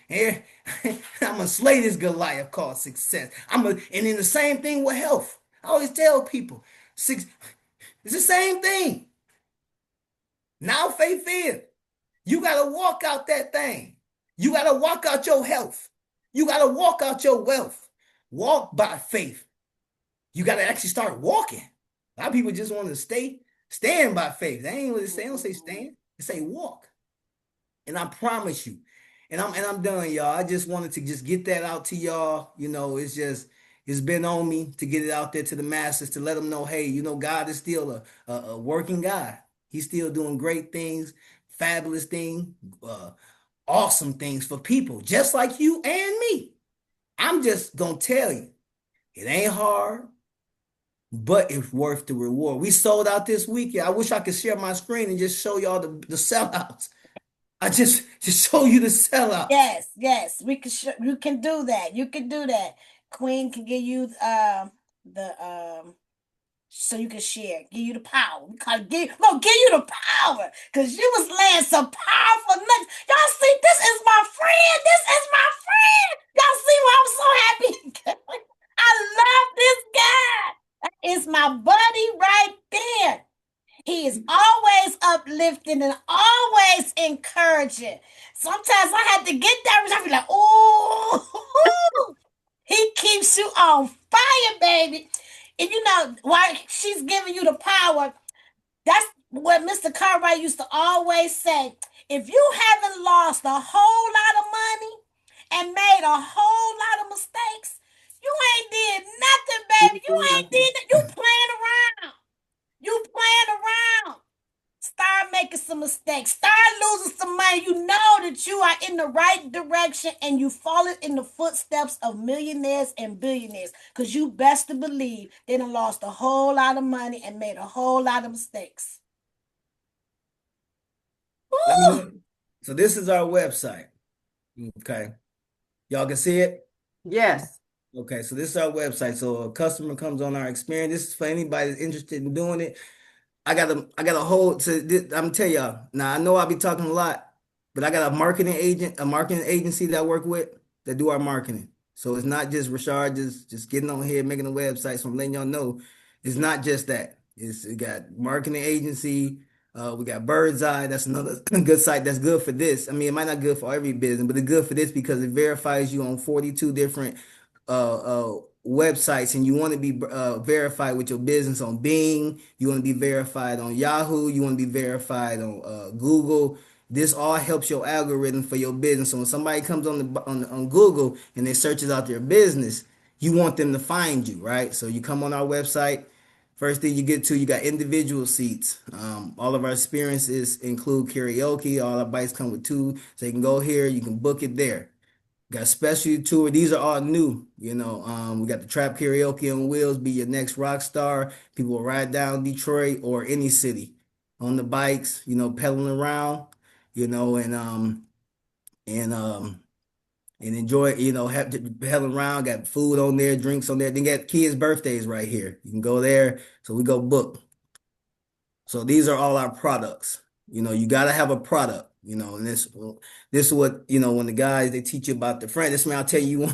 And I'm gonna slay this Goliath called success. And then the same thing with health. I always tell people, it's the same thing. Now faith is. You gotta walk out that thing. You gotta walk out your health. You gotta walk out your wealth. Walk by faith. You gotta actually start walking. A lot of people just want to stand by faith. They ain't really say, they don't say stand. They say walk. And I promise you, and I'm done, y'all. I just wanted to just get that out to y'all. You know, it's been on me to get it out there to the masses to let them know, hey, you know, God is still a working God. He's still doing great things, fabulous things, awesome things for people, just like you and me. I'm just gonna tell you, it ain't hard, but it's worth the reward. We sold out this weekend. I wish I could share my screen and just show y'all the sellouts. I just show you the sellouts. Yes, yes, you can do that. You can do that. Queen can give you the so you can share, give you the power. We call it gonna give you the power because you was laying some powerful nuggets. Y'all see, this is my friend. This is my friend. Y'all see why I'm so happy? I love this guy. That is my buddy right there. He is always uplifting and always encouraging. Sometimes I had to get that. I be like, oh, he keeps you on fire, baby. And you know, while she's giving you the power, that's what Mr. Cartwright used to always say. If you haven't lost a whole lot of money and made a whole lot of mistakes, you ain't did nothing, baby. You ain't did that. You playing around. You playing around. Start making some mistakes. Start losing some money. You know that you are in the right direction and you following in the footsteps of millionaires and billionaires. Because you best to believe they done lost a whole lot of money and made a whole lot of mistakes. Let me Woo! know. So this is our website. Okay. Y'all can see it? Yes. Okay, so this is our website. So a customer comes on our experience. This is for anybody that's interested in doing it. I got a hold to this, I'm tell y'all. Now I know I'll be talking a lot, but I got a marketing agency that I work with that do our marketing. So it's not just Rashard just getting on here making a website. So I'm letting y'all know it's not just that. We got marketing agency, we got Bird's Eye, that's another good site that's good for this. I mean, it might not good for every business, but it's good for this because it verifies you on 42 different websites, and you want to be verified with your business on Bing. You want to be verified on Yahoo. You want to be verified on Google. This all helps your algorithm for your business. So when somebody comes on Google and they searches out their business, you want them to find you, right? So you come on our website. First thing you get to, you got individual seats. All of our experiences include karaoke. All our bikes come with two, so you can go here, you can book it there. Got specialty tour. These are all new. We got the trap karaoke on wheels. Be your next rock star. People will ride down Detroit or any city on the bikes. Pedaling around. You know, and and enjoy. Have to pedal around. Got food on there, drinks on there. Then got kids' birthdays right here. You can go there. So we go book. So these are all our products. You got to have a product, and this is what, when the guys, they teach you about the friend, this man, I'll tell you,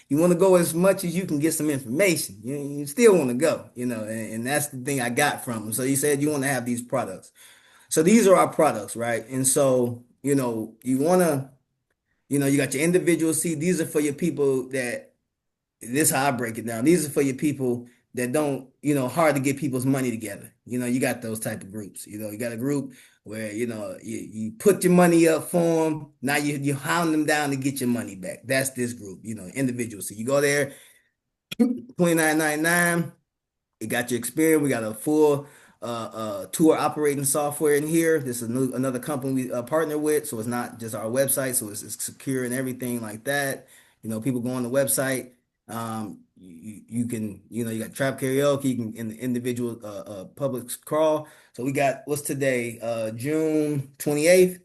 you want to go as much as you can get some information. You still want to go, and that's the thing I got from him. So he said you want to have these products. So these are our products, right? And so, you want to, you got your individual seat. These are for your people that this is how I break it down. These are for your people that don't, hard to get people's money together. You got those type of groups. You got a group where, you put your money up for them. Now you hound them down to get your money back. That's this group, individuals. So you go there, 29.99. It got your experience. We got a full tour operating software in here. This is another company we partner with, so it's not just our website, so it's secure and everything like that. People go on the website. You can, you got trap karaoke, you can in the individual public crawl. So we got what's today, June 28th.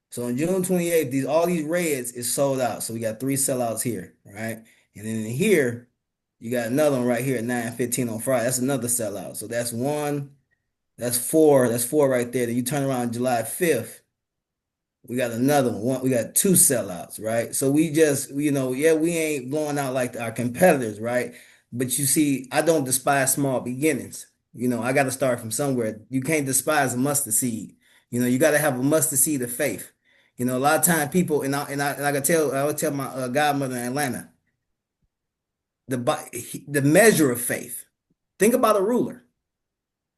So on June 28th, all these reds is sold out. So we got three sellouts here, right? And then in here, you got another one right here at 9:15 on Friday. That's another sellout. So that's one, that's four, right there. Then you turn around July 5th, we got another one. We got two sellouts, right? So we just, yeah, we ain't blowing out like our competitors, right? But you see, I don't despise small beginnings. I got to start from somewhere. You can't despise a mustard seed. You got to have a mustard seed of faith. A lot of time people, I would tell my godmother in Atlanta, the measure of faith. Think about a ruler.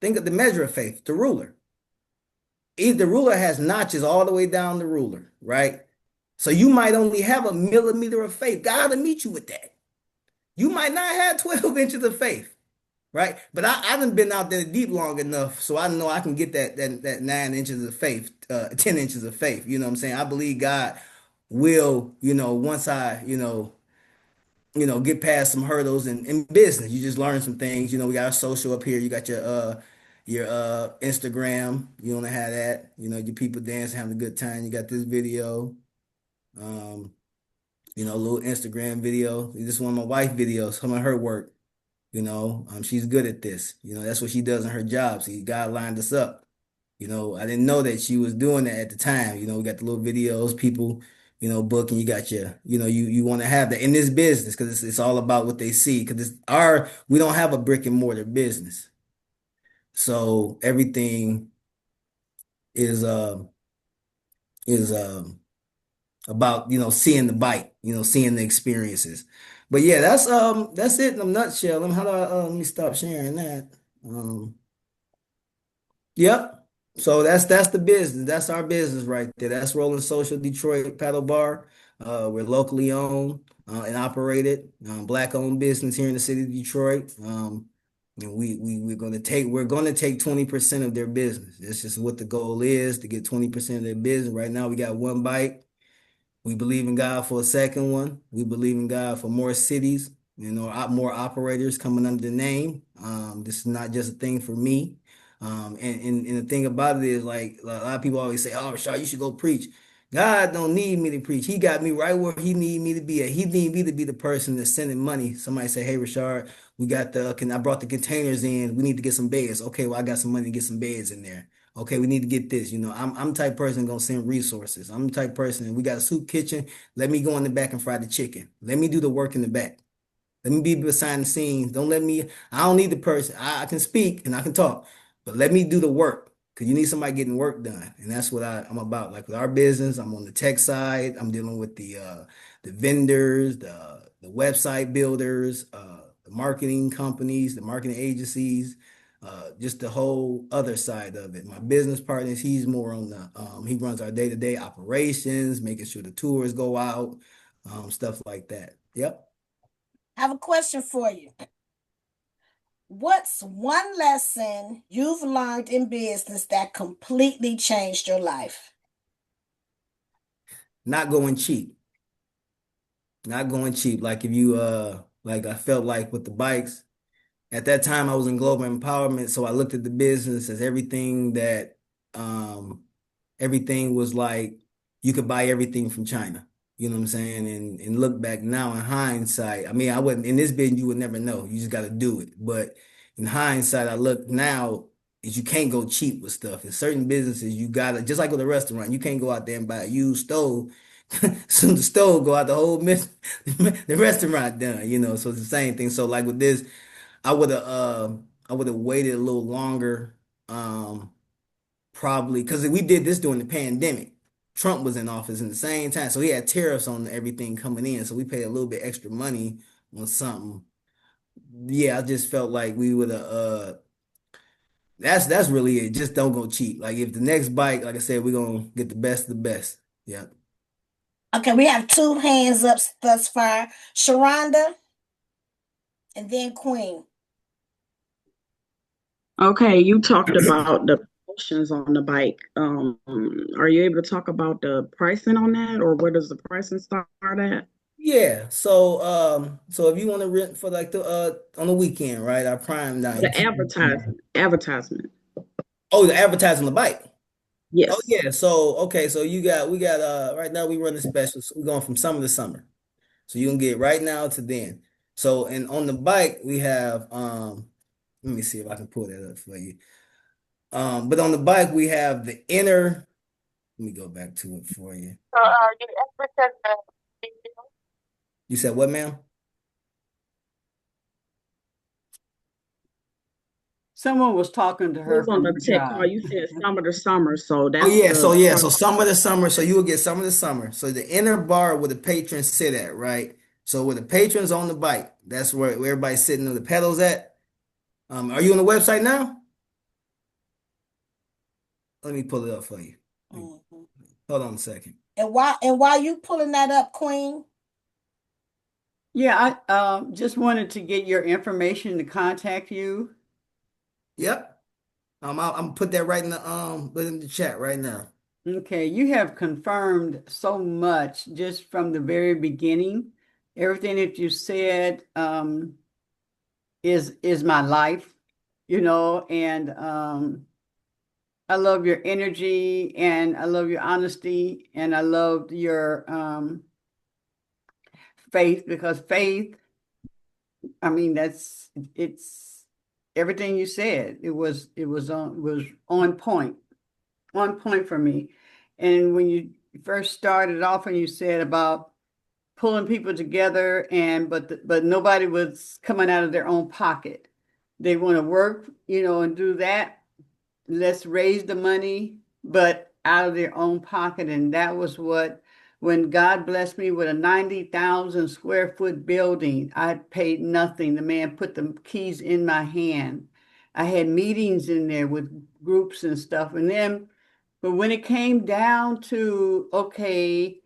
Think of the measure of faith, the ruler. The ruler has notches all the way down the ruler, right? So you might only have a millimeter of faith. God will meet you with that. You might not have 12 inches of faith, right? But I haven't been out there deep long enough, so I know I can get that 9 inches of faith, 10 inches of faith. You know what I'm saying? I believe God will, once I, get past some hurdles in business. You just learn some things. We got our social up here. You got your Instagram. You want to have that. Your people dancing, having a good time. You got this video. Um, a little Instagram video. This is one of my wife videos, some of her work. She's good at this. That's what she does in her job. See, God lined us up. I didn't know that she was doing that at the time. We got the little videos, people, booking. You got your, you want to have that in this business because it's all about what they see. Because we don't have a brick and mortar business, so everything is is about seeing the bite, seeing the experiences. But yeah, that's it in a nutshell. How do let me stop sharing that. Um, Yep. So that's the business. That's our business right there. That's Rolling Social Detroit Paddle Bar. We're locally owned and operated, black owned business here in the city of Detroit. And we're gonna take 20% of their business. That's just what the goal is, to get 20% of their business. Right now we got one bike. We believe in God for a second one. We believe in God for more cities, more operators coming under the name. This is not just a thing for me. And the thing about it is, like, a lot of people always say, "Oh, Rashad, you should go preach." God don't need me to preach. He got me right where he need me to be at. He need me to be the person that's sending money. Somebody say, "Hey, Rashad, We got I brought the containers in. We need to get some beds. Okay, well, I got some money to get some beds in there. Okay, we need to get this. I'm the type person gonna send resources. I'm the type person, we got a soup kitchen. Let me go in the back and fry the chicken. Let me do the work in the back. Let me be behind the scenes. Don't let me, I don't need the person. I can speak and I can talk, but let me do the work because you need somebody getting work done. And that's what I'm about. Like with our business, I'm on the tech side. I'm dealing with the vendors, the website builders, the marketing companies, the marketing agencies, just the whole other side of it. My business partners, he's more on he runs our day-to-day operations, making sure the tours go out, stuff like that. Yep. I have a question for you. What's one lesson you've learned in business that completely changed your life? Not going cheap. Not going cheap. Like if you like I felt like with the bikes, at that time I was in global empowerment, so I looked at the business as um everything was like you could buy everything from China. You know what I'm saying? And look back now in hindsight, I mean I wouldn't in this business you would never know. You just gotta do it. But in hindsight, I look now is you can't go cheap with stuff. In certain businesses, you gotta just like with a restaurant, you can't go out there and buy a used stove. Soon the stove go out, the whole the restaurant done, So it's the same thing. So like with this, I would have I would have waited a little longer. Probably because we did this during the pandemic. Trump was in office in the same time, so he had tariffs on everything coming in. So we paid a little bit extra money on something. Yeah, I just felt like we would have. That's really it. Just don't go cheap. Like if the next bike, like I said, we're gonna get the best of the best. Yeah. Okay, we have two hands up thus far. Sharonda and then Queen. Okay, you talked about the promotions on the bike. Are you able to talk about the pricing on that, or where does the pricing start at? Yeah. So if you want to rent for like the on the weekend, right? Our prime night. The advertisement. Oh, the advertising on the bike. Oh Yes. yeah, so okay, so we got right now we running specials. We're going from summer to summer. So you can get right now to then. So and on the bike we have let me see if I can pull that up for you. But on the bike we have the inner, let me go back to it for you. You said what, ma'am? Someone was talking to It her was on from the her tech call. job. You said summer to summer, so Oh that's yeah, so the yeah, part. so summer to summer, so you will get summer to summer. So the inner bar where the patrons sit at, right? So where the patrons on the bike, that's where everybody's sitting on the pedals at. Are you on the website now? Let me pull it up for you. Mhm. Hold on a second. And while you pulling that up, Queen, Yeah, I just wanted to get your information to contact you. Yep. I'm gonna put that right in the chat right now. Okay, you have confirmed so much just from the very beginning. Everything that you said is my life, and I love your energy and I love your honesty and I love your faith because faith, I mean, it's everything you said. It was on point for me. And when you first started off and you said about pulling people together but nobody was coming out of their own pocket. They want to work, and do that. Let's raise the money, but out of their own pocket. And that was when God blessed me with a 90,000 square foot building, I paid nothing. The man put the keys in my hand. I had meetings in there with groups and stuff. But when it came down to, okay,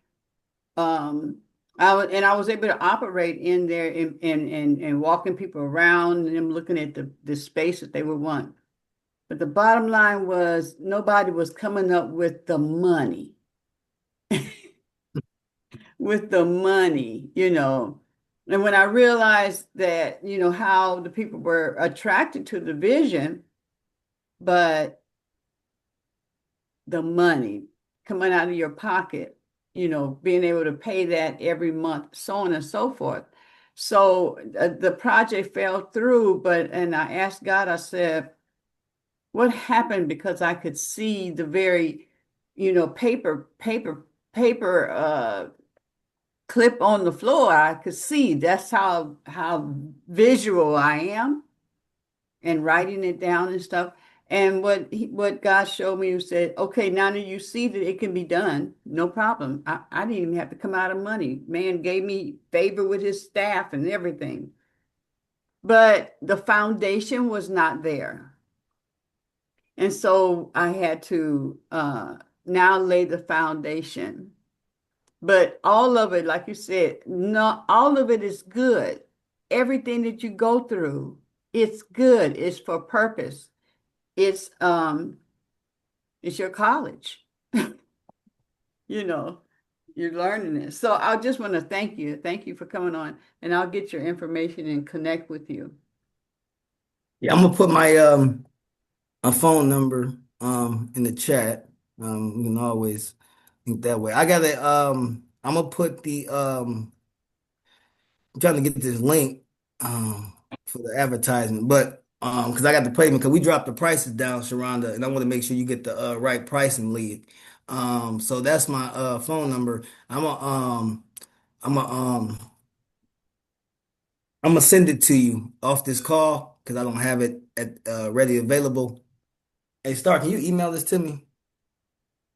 I was able to operate in there and walking people around and them looking at the space that they would want. But the bottom line was nobody was coming up with the money, with the money, And when I realized that, how the people were attracted to the vision, but the money coming out of your pocket, being able to pay that every month, so on and so forth. So the project fell through, and I asked God, I said, what happened? Because I could see the very, paper clip on the floor. I could see that's how visual I am, and writing it down and stuff. And what God showed me, he said, okay, now that you see that it can be done, no problem. I didn't even have to come out of money. Man gave me favor with his staff and everything. But the foundation was not there. And so I had to now lay the foundation. But all of it, like you said, not all of it is good. Everything that you go through, it's good. It's for purpose. It's um it's your college. You know, you're learning it. So I just want to thank you. Thank you for coming on, and I'll get your information and connect with you. Yeah, I'm gonna put my a phone number in the chat. You can always think that way. I gotta I'm gonna put the I'm trying to get this link for the advertisement, but because I got the placement because we dropped the prices down, Sharonda, and I want to make sure you get the right pricing lead. So that's my phone number. I'm a I'm gonna send it to you off this call because I don't have it at ready available. Hey, Star, can you email this to me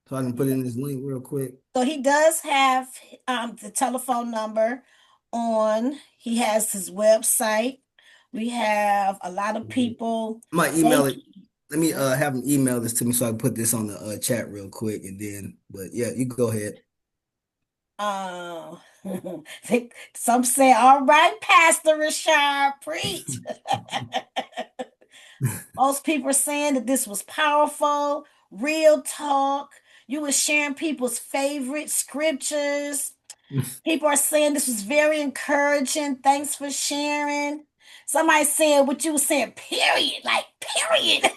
so I can put in this link real quick? So he does have the telephone number on. He has his website. We have a lot of Mhm. people. I might They email it. Let me have him email this to me so I can put this on the chat real quick and then. But yeah, you go ahead. uh, some say, "All right, Pastor Richard, preach." Most people are saying that this was powerful, real talk. You were sharing people's favorite scriptures. People are saying this was very encouraging. Thanks for sharing. Somebody said what you were saying, period. Like, period.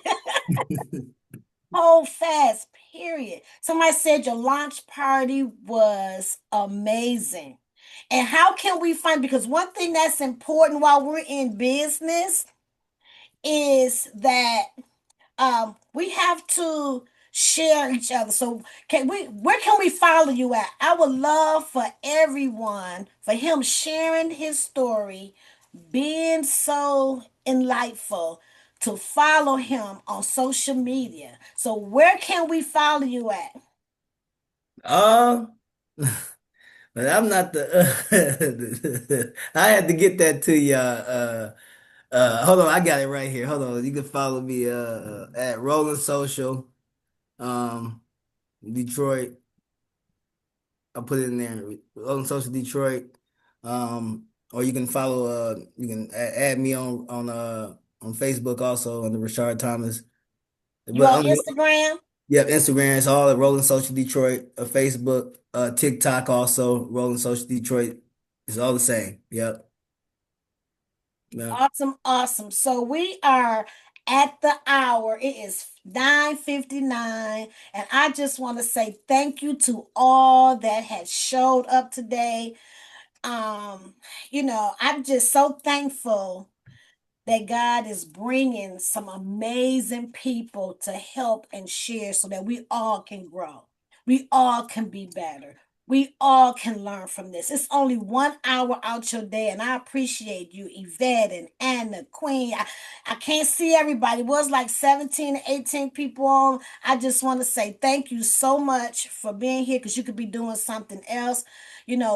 Hold fast, period. Somebody said your launch party was amazing. And how can we find, because one thing that's important while we're in business is that we have to share each other. So where can we follow you at? I would love for everyone, for him sharing his story, being so enlightful, to follow him on social media. So where can we follow you at? Uh, but I'm not the. I had to get that to you. Hold on, I got it right here. Hold on, you can follow me at Rolling Social, um, Detroit. I put it in there. Rolling Social Detroit. Or you can follow. You can add me on Facebook also under Rashard Thomas. You But on on Instagram? Yep, Instagram is all at Rolling Social Detroit. Facebook, TikTok also Rolling Social Detroit. It's all the same. Yep. Yep. Awesome, awesome. So we are at the hour. It is 9:59, and I just want to say thank you to all that has showed up today. Um, I'm just so thankful that God is bringing some amazing people to help and share so that we all can grow. We all can be better. We all can learn from this. It's only 1 hour out your day, and I appreciate you, Yvette and Anna, Queen. I can't see everybody. It was like 17 or 18 people on. I just want to say thank you so much for being here because you could be doing something else.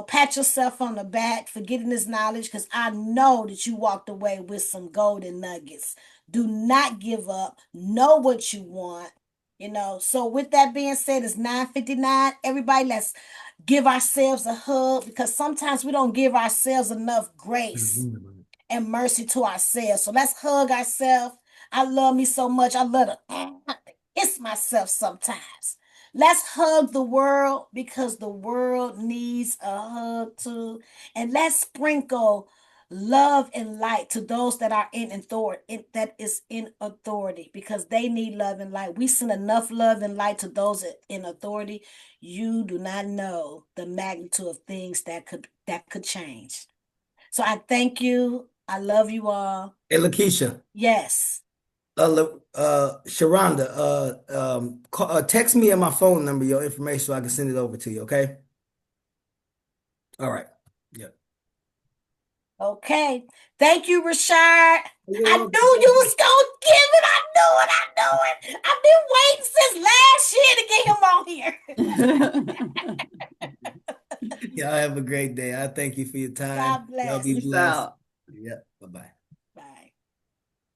Pat yourself on the back for getting this knowledge because I know that you walked away with some golden nuggets. Do not give up. Know what you want. So with that being said, it's 9:59. Everybody, let's give ourselves a hug because sometimes we don't give ourselves enough grace and mercy to ourselves. So let's hug ourselves. I love me so much. I love to kiss myself sometimes. Let's hug the world because the world needs a hug too. And let's sprinkle love and light to those that are in authority, that is in authority, because they need love and light. We send enough love and light to those in authority. You do not know the magnitude of things that could change. So I thank you. I love you all. Hey, LaKeisha, Yes. Sharonda, text me at my phone number, your information, so I can send it over to you, okay? All right. Yeah. Okay. Thank you, Rashard. I You're knew you was gonna give it. I knew it. I knew it. I've been waiting since last year to get him on here. welcome. Y'all have a great day. I thank you for your time. God Y'all be bless. Peace blessed. out.